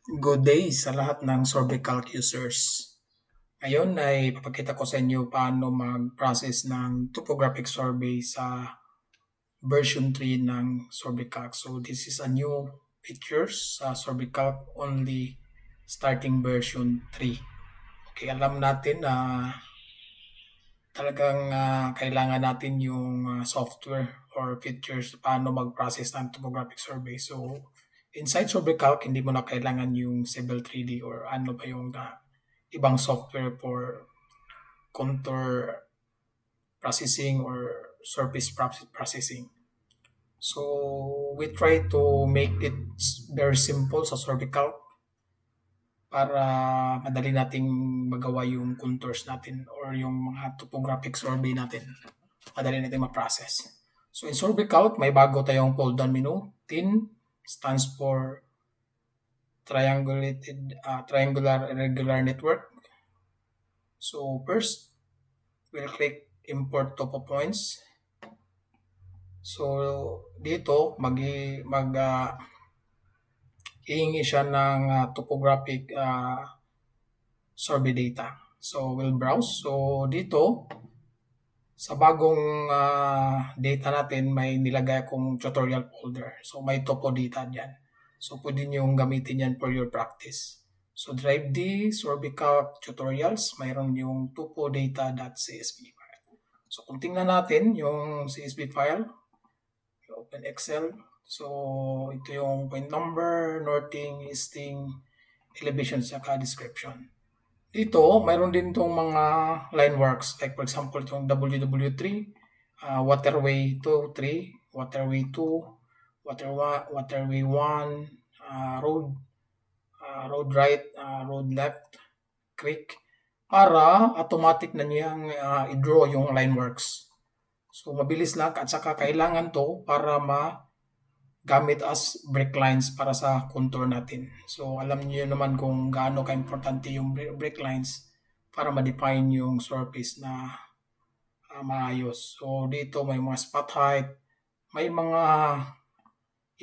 Good day sa lahat ng Sorbicalc users. Ngayon ay papakita ko sa inyo paano mag-process ng topographic survey sa version 3 ng Sorbicalc. So this is a new features sa Sorbicalc, only starting version 3. Okay, alam natin na talagang kailangan natin yung software or features paano mag-process ng topographic survey. So inside Sorbicalc, hindi mo na kailangan yung Civil 3D or ano ba yung ibang software for contour processing or surface processing. So we try to make it very simple sa Sorbicalc para madali nating magawa yung contours natin or yung mga topographic survey natin. Madali natin ma-process. So in Sorbicalc, may bago tayong pull-down menu. TIN stands for triangular irregular network. So first, we'll click import topo points. So dito hihingi siya ng topographic survey data. So we'll browse. So dito sa bagong data natin may nilagay akong tutorial folder. So may topo data diyan. So pwede nyo gamitin yan for your practice. So drive D, Sorbicalc tutorials, mayroon yung topodata.csv file. So kung tingnan natin yung CSV file, open Excel. So ito yung point number, northing, easting, elevation, saka description. Dito, mayroon din itong mga line works. Like for example, itong WW3, waterway 2, 3, waterway 2, waterway 1, road right, road left, creek, para automatic na niyang i-draw yung line works. So mabilis lang at saka kailangan to para gamit as break lines para sa contour natin. So alam niyo naman kung gaano ka-importante yung break lines para ma-define yung surface na maayos. So dito may mga spot height, may mga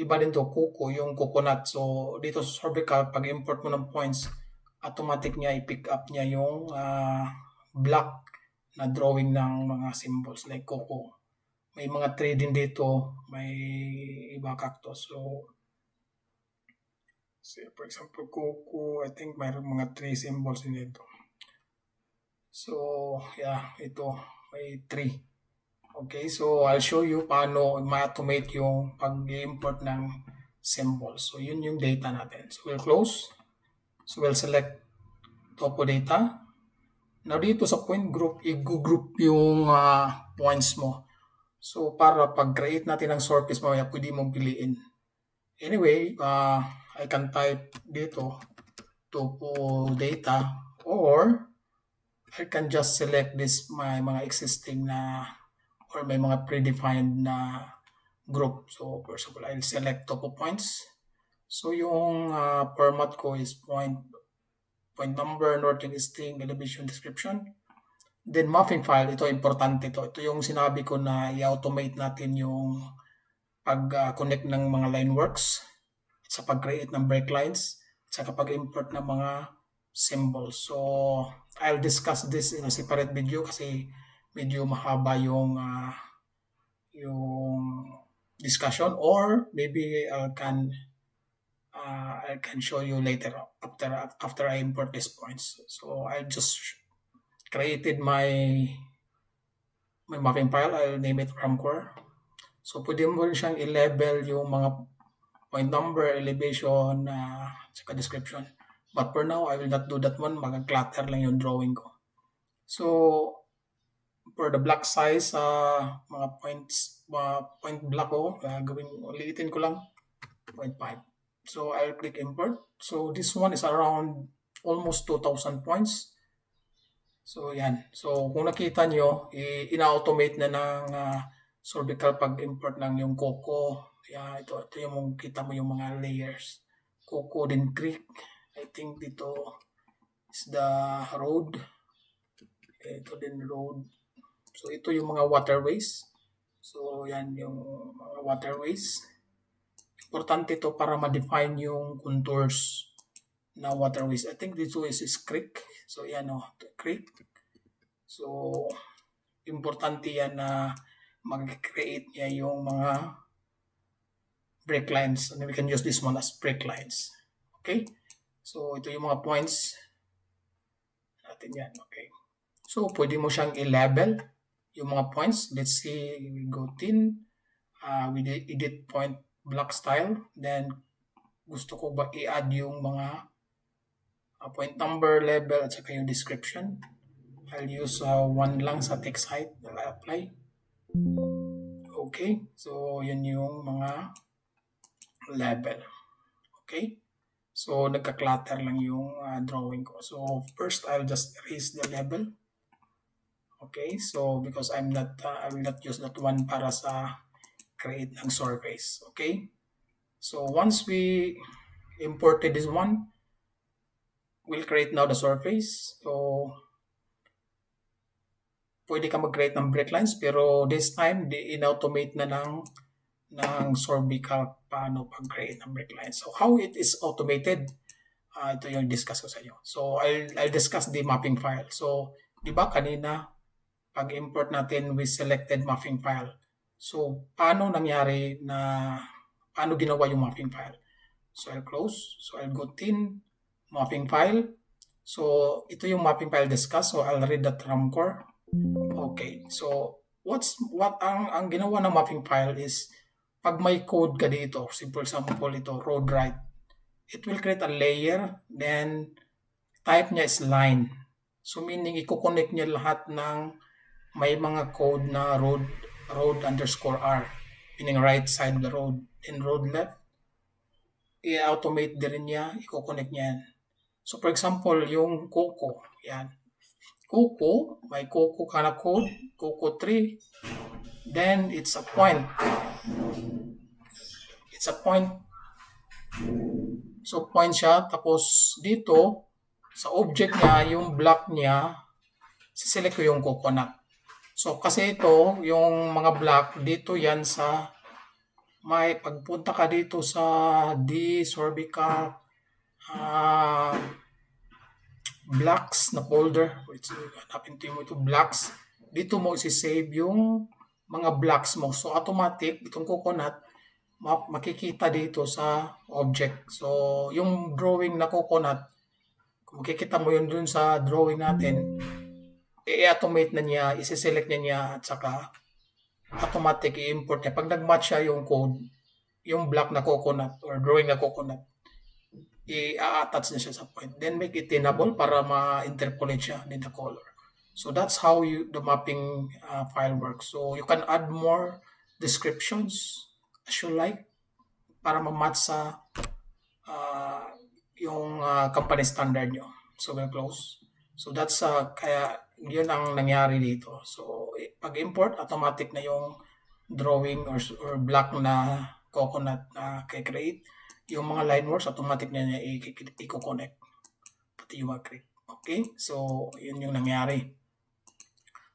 iba din to, kuko, yung coconut. So dito sa Sorbicalc, pag import mo ng points, automatic niya i-pick up niya yung block na drawing ng mga symbols like kuko. May mga tree din dito, may iba cactus. So say for example, kuko, I think mayroong mga tree symbols din dito. So yeah, ito may tree. Okay, so I'll show you paano ma-automate yung pag-import ng symbols. So yun yung data natin. So we'll close. So we'll select topo data. Now dito sa point group, i-group yung points mo. So para pag-create natin ng surface mamaya, pwede mong piliin. Anyway, I can type dito topo data or I can just select this mga existing na or may mga predefined na group. So for example, I'll select topo points. So yung format ko is point number, northing, easting, elevation, description. Then mapping file, ito importante to. Ito yung sinabi ko na i-automate natin yung pag-connect ng mga line works sa pag-create ng break lines at sa pag-import ng mga symbols. So I'll discuss this in a separate video kasi medyo mahaba yung discussion, or maybe I can show you later after I import these points. So I just created my mapping file. I'll name it Ramcore. So pwede mo rin siyang i-label yung mga point number, elevation, saka description. But for now, I will not do that one. Mag-clutter lang yung drawing ko. So for the block size, mga point block ko, ulitin ko lang 0.5. So I'll click import. So this one is around almost 2,000 points. So yan. So kung nakita nyo, ina-automate na ng Sorbicalc pag-import ng yung Coco. Ito yung kita mo yung mga layers. Coco din creek. I think dito is the road. Ito din road. So ito yung mga waterways. So yan yung mga waterways. Importante to para ma-define yung contours na waterways. I think dito is creek. So yan creek. So importante yan na mag-create niya yung mga break lines. And we can use this one as break lines. Okay? So ito yung mga points natin yan. Okay. So pwede mo siyang i-label yung mga points. Let's say we go thin. We edit point block style. Then gusto ko ba i-add yung mga point number, level, at saka yung description. I'll use 1 lang sa text height. I'll apply. Okay. So, yun yung mga level. Okay. So, nagka-clutter lang yung drawing ko. So, first, I'll just erase the level. Okay. So, because I will not use that one para sa create ng surface. Okay. So, once we imported this one, we'll create now the surface. So, pwede ka mag-create ng break lines, pero this time, in-automate na ng Sorbical paano pag-create ng break lines. So, how it is automated, ito yung discuss ko sa inyo. So, I'll discuss the mapping file. So, di ba kanina, pag-import natin, we selected mapping file. So, paano ginawa yung mapping file? So, I'll close. So, I'll go thin, mapping file. So, ito yung mapping file discuss. So, I'll read that RAM core. Okay. So, ang ginawa ng mapping file is, pag may code ka dito, for example, ito, road right, it will create a layer, then, type niya is line. So, meaning, i-connect niya lahat ng may mga code na road _R, meaning right side of the road, and road left, i-automate din niya, i-connect niya yan. So, for example, yung Coco, yan. Coco, may Coco ka na code, Coco 3, then it's a point. It's a point. So, point siya, tapos dito, sa object niya, yung block niya, siselect ko yung coconut. So, kasi ito, yung mga block, dito yan sa, may pagpunta ka dito sa Sorbical, blocks na folder, which hanapin mo ito, blocks, dito mo isi-save yung mga blocks mo. So, automatic, itong coconut, makikita dito sa object. So, yung drawing na coconut, kung makikita mo yun dun sa drawing natin, i-automate na niya, isi-select niya, at saka automatic i-import niya. Pag nag-match siya yung code, yung block na coconut or drawing na coconut, i-attach na siya sa point. Then make it tinable para ma-interpolate siya in the color. So that's how the mapping file works. So you can add more descriptions as you like para ma-match sa yung company standard nyo. So we'll close. So that's kaya yun ang nangyari dito. So pag-import, automatic na yung drawing or block na coconut na create. Yung mga line works, automatic na niya i-connect. Pati yung mag-create. Okay? So, yun yung nangyari.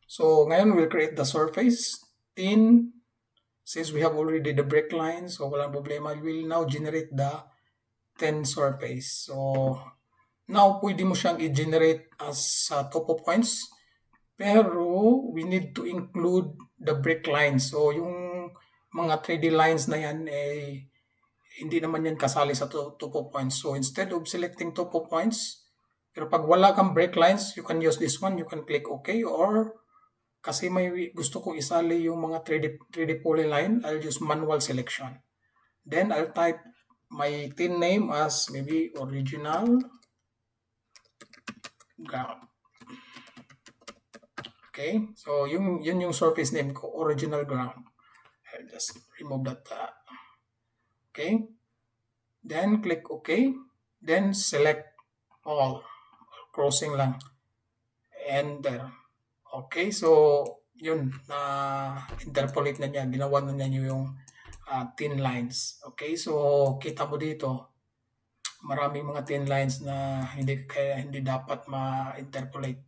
So, ngayon we'll create the surface. Thin. Since we have already the break line, so walang problema. We'll now generate the thin surface. So, now pwede mo siyang i-generate as topo points. Pero, we need to include the break lines. So, yung mga 3D lines na yan, hindi naman yan kasali sa topo points. So, instead of selecting topo points, pero pag wala kang break lines, you can use this one. You can click OK. Or, kasi may gusto kong isali yung mga 3D polyline, I'll use manual selection. Then, I'll type my thin name as maybe original ground. Okay? So, yun yung surface name ko, original ground. I'll just remove that. Okay? Then, click OK. Then, select all. Crossing lang. Enter. Okay, so, yun. Interpolate na niya. Ginawa na niya yung thin lines. Okay, so, kita mo dito, maraming mga thin lines na hindi dapat ma-interpolate.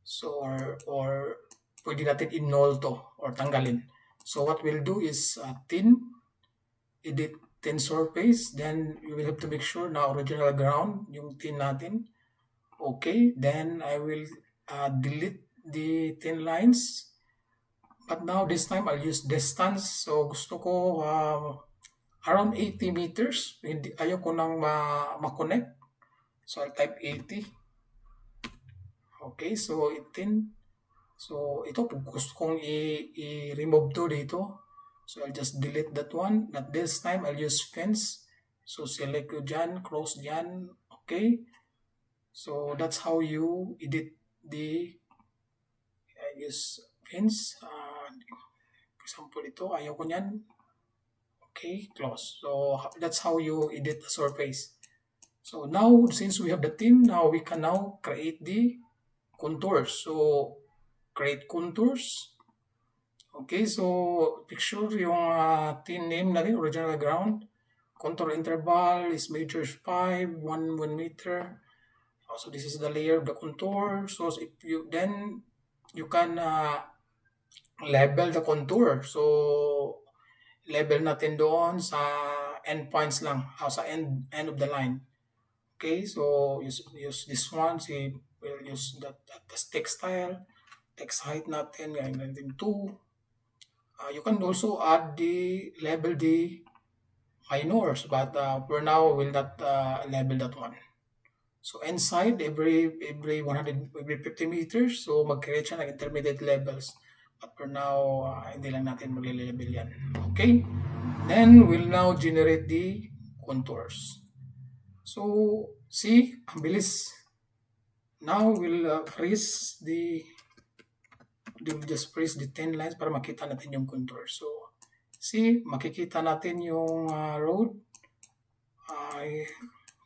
So, or pwede natin i-null to or tanggalin. So, what we'll do is thin, edit thin surface, then you will have to make sure na original ground yung thin natin. Okay, then I will delete the thin lines. But now this time I'll use distance. So gusto ko around 80 meters. Hindi, ayaw ko nang ma-connect. So I'll type 80. Okay, so 18. So ito gusto kong i-remove to dito. So I'll just delete that one. But this time I'll use fence. So select ko dyan, close dyan. Okay. So that's how you edit the use fence. For example, ito ayaw ko nyan. Okay, close. So that's how you edit the surface. So now, since we have the thin, now we can now create the contours. So create contours. Okay, so picture yung thin name natin, original ground. Contour interval is measures 5, 1 meter. So this is the layer of the contour. So if you then you can label the contour. So label natin doon sa end points lang, sa end of the line. Okay, so use this one. See, we'll use that text style, text height natin, gawin natin 2. You can also add label the minors, but for now we'll not label that one. So inside every 50 meters, so mag-create siya ng intermediate levels. But for now, hindi lang natin mag-label yan. Okay? Then we'll now generate the contours. So see, ang bilis. Now we'll freeze just freeze the 10 lines para makita natin yung contour. So see, makikita natin yung road.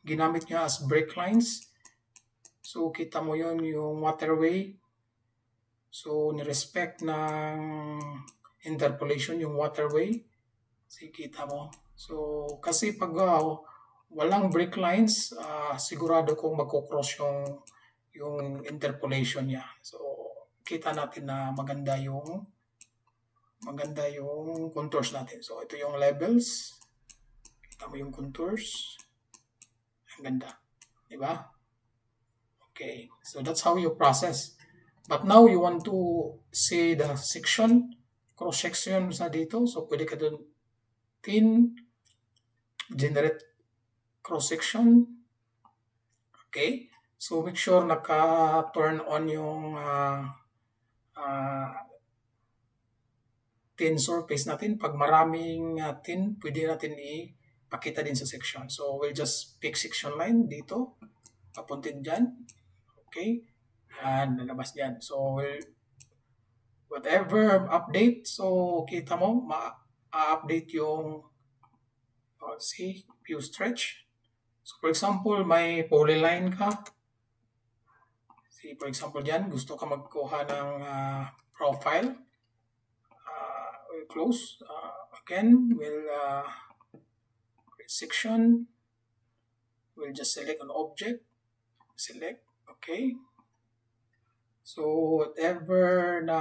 Ginamit niya as break lines. So kita mo yun yung waterway. So ni-respect ng interpolation yung waterway. See, kita mo. So kasi pag walang break lines, sigurado kong magko-cross yung interpolation niya. So kita natin na maganda yung contours natin. So ito yung levels. Kita mo yung contours. Ang ganda. Diba? Okay. So that's how you process. But now you want to see the section, cross-section sa dito. So pwede ka dun thin, generate cross-section. Okay. So make sure naka-turn on yung thin surface natin. Pag maraming thin, pwede natin ipakita din sa section. So we'll just pick section line dito. Papuntin dyan. Okay. Yan, lalabas dyan. So whatever update, so kita mo, ma-update yung see, view stretch. So for example, may polyline ka. See, for example dyan, gusto ka magkuha ng profile. We'll close. Again, we'll create section. We'll just select an object. Select. Okay. So whatever na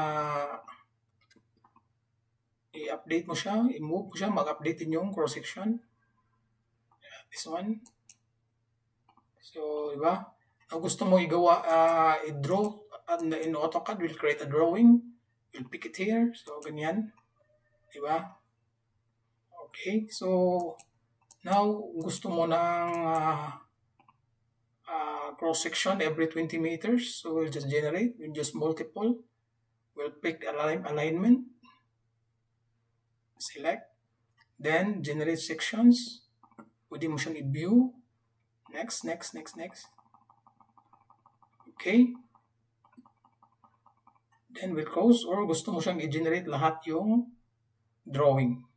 i-update mo siya, i-move mo siya, mag-update din yung cross-section. This one. So, diba? Ang gusto mo igawa, i-draw in AutoCAD, we'll create a drawing. We'll pick it here. So, ganyan. Diba? Okay. So, now, gusto mo ng cross-section every 20 meters. So, we'll just generate. We'll just multiple. We'll pick alignment. Select. Then, generate sections. Pwede mo siyang i-view. Next. Okay. Then, we'll close. Or gusto mo siyang i-generate lahat yung drawing.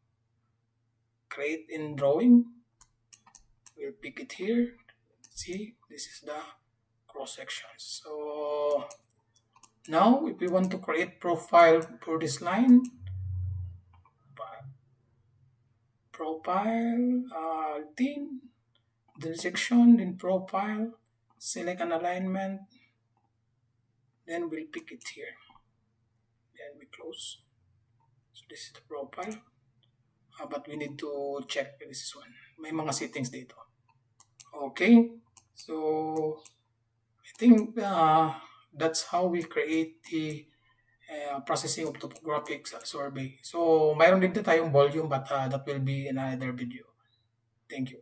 Create in drawing. We'll pick it here. See, this is the cross sections. So now if we want to create profile for this line, profile, thin, then section, then profile, select an alignment, then we'll pick it here. Then we close. So this is the profile. but we need to check this one. May mga settings dito. Okay, so I think that's how we create the processing of topographic survey. So mayroon din tayong volume but that will be in another video. Thank you.